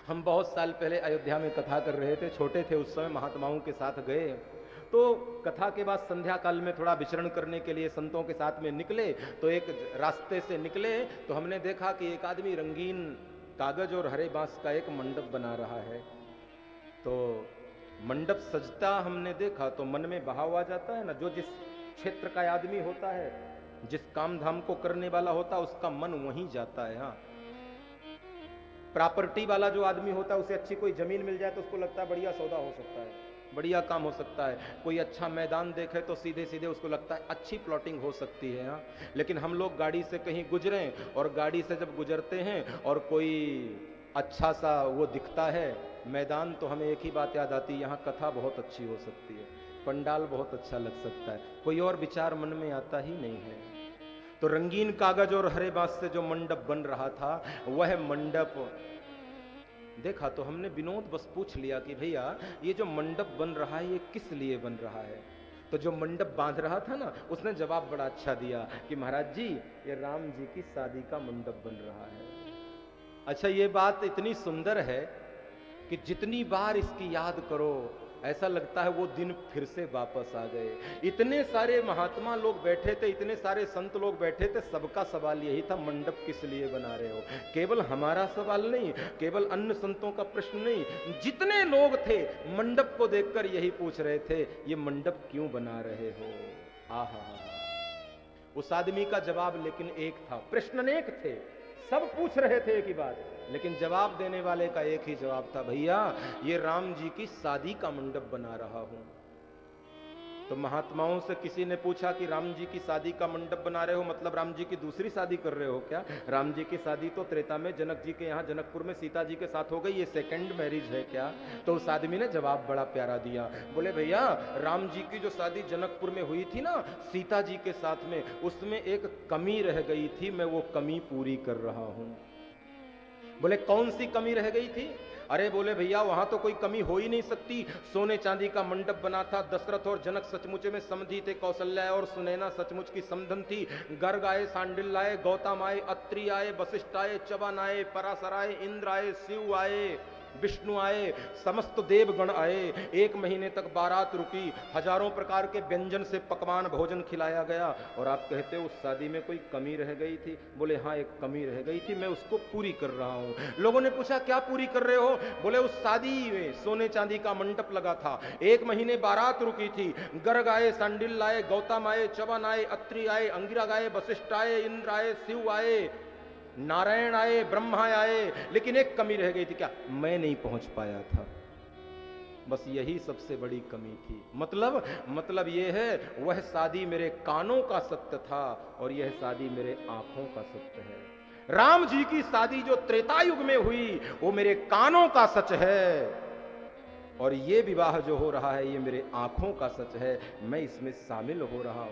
हम बहुत साल पहले अयोध्या में कथा कर रहे थे, छोटे थे उस समय, महात्माओं के साथ गए। तो कथा के बाद संध्या काल में थोड़ा विचरण करने के लिए संतों के साथ में निकले। तो एक रास्ते से निकले तो हमने देखा कि एक आदमी रंगीन कागज और हरे बांस का एक मंडप बना रहा है। तो मंडप सजता हमने देखा तो मन में बहाव आ जाता है ना। जो जिस क्षेत्र का आदमी होता है, जिस काम धाम को करने वाला होता है, उसका मन वहीं जाता है। हाँ, प्रॉपर्टी वाला जो आदमी होता है, उसे अच्छी कोई जमीन मिल जाए तो उसको लगता है बढ़िया सौदा हो सकता है, बढ़िया काम हो सकता है। कोई अच्छा मैदान देखे तो सीधे सीधे उसको लगता है अच्छी प्लॉटिंग हो सकती है। हाँ, लेकिन हम लोग गाड़ी से कहीं गुजरे और गाड़ी से जब गुजरते हैं और कोई अच्छा सा वो दिखता है मैदान, तो हमें एक ही बात याद आती है, यहाँ कथा बहुत अच्छी हो सकती है, पंडाल बहुत अच्छा लग सकता है। कोई और विचार मन में आता ही नहीं है। तो रंगीन कागज और हरे बांस से जो मंडप बन रहा था, वह मंडप देखा तो हमने विनोद बस पूछ लिया कि भैया ये जो मंडप बन रहा है ये किस लिए बन रहा है। तो जो मंडप बांध रहा था ना, उसने जवाब बड़ा अच्छा दिया कि महाराज जी, ये राम जी की शादी का मंडप बन रहा है। अच्छा, ये बात इतनी सुंदर है कि जितनी बार इसकी याद करो ऐसा लगता है वो दिन फिर से वापस आ गए। इतने सारे महात्मा लोग बैठे थे, इतने सारे संत लोग बैठे थे, सबका सवाल यही था, मंडप किस लिए बना रहे हो। केवल हमारा सवाल नहीं, केवल अन्य संतों का प्रश्न नहीं, जितने लोग थे मंडप को देखकर यही पूछ रहे थे, ये मंडप क्यों बना रहे हो। आहा, उस आदमी का जवाब लेकिन एक था, प्रश्न अनेक थे, सब पूछ रहे थे एक ही बात, लेकिन जवाब देने वाले का एक ही जवाब था, भैया ये राम जी की शादी का मंडप बना रहा हूं। तो महात्माओं से किसी ने पूछा कि राम जी की शादी का मंडप बना रहे हो, मतलब राम जी की दूसरी शादी कर रहे हो क्या। राम जी की शादी तो त्रेता में जनक जी के यहाँ जनकपुर में सीता जी के साथ हो गई, ये सेकंड मैरिज है क्या। तो उस आदमी ने जवाब बड़ा प्यारा दिया, बोले भैया राम जी की जो शादी जनकपुर में हुई थी ना सीता जी के साथ में, उसमें एक कमी रह गई थी, मैं वो कमी पूरी कर रहा हूं। बोले कौन सी कमी रह गई थी। अरे बोले भैया वहां तो कोई कमी हो ही नहीं सकती, सोने चांदी का मंडप बना था, दशरथ और जनक सचमुच में समधी थे, कौशल्या और सुनैना सचमुच की समधन थी, गर्ग आए, सांडिल आए, गौतम आए, अत्रि आए, वशिष्ठ आए, चवन आए, पराशर आए, इंद्र आए, शिव आए, विष्णु आए, समस्त देवगण आए, एक महीने तक बारात रुकी, हजारों प्रकार के व्यंजन से पकवान भोजन खिलाया गया, और आप कहते हो उस शादी में कोई कमी रह गई थी। बोले हाँ एक कमी रह गई थी, मैं उसको पूरी कर रहा हूं। लोगों ने पूछा क्या पूरी कर रहे हो। बोले उस शादी में सोने चांदी का मंडप लगा था, एक महीने बारात रुकी थी, गर्ग आए, सांडिल आए, गौतम आए, चवन आए, अत्रि आए, अंगिरा आए, वशिष्ठ आए, इंद्र आए, शिव आए, नारायण आए, ब्रह्मा आए, लेकिन एक कमी रह गई थी, क्या, मैं नहीं पहुंच पाया था। बस यही सबसे बड़ी कमी थी। मतलब यह है, वह शादी मेरे कानों का सत्य था और यह शादी मेरे आंखों का सत्य है। राम जी की शादी जो त्रेता युग में हुई वो मेरे कानों का सच है, और ये विवाह जो हो रहा है ये मेरे आंखों का सच है, मैं इसमें शामिल हो रहा हूं।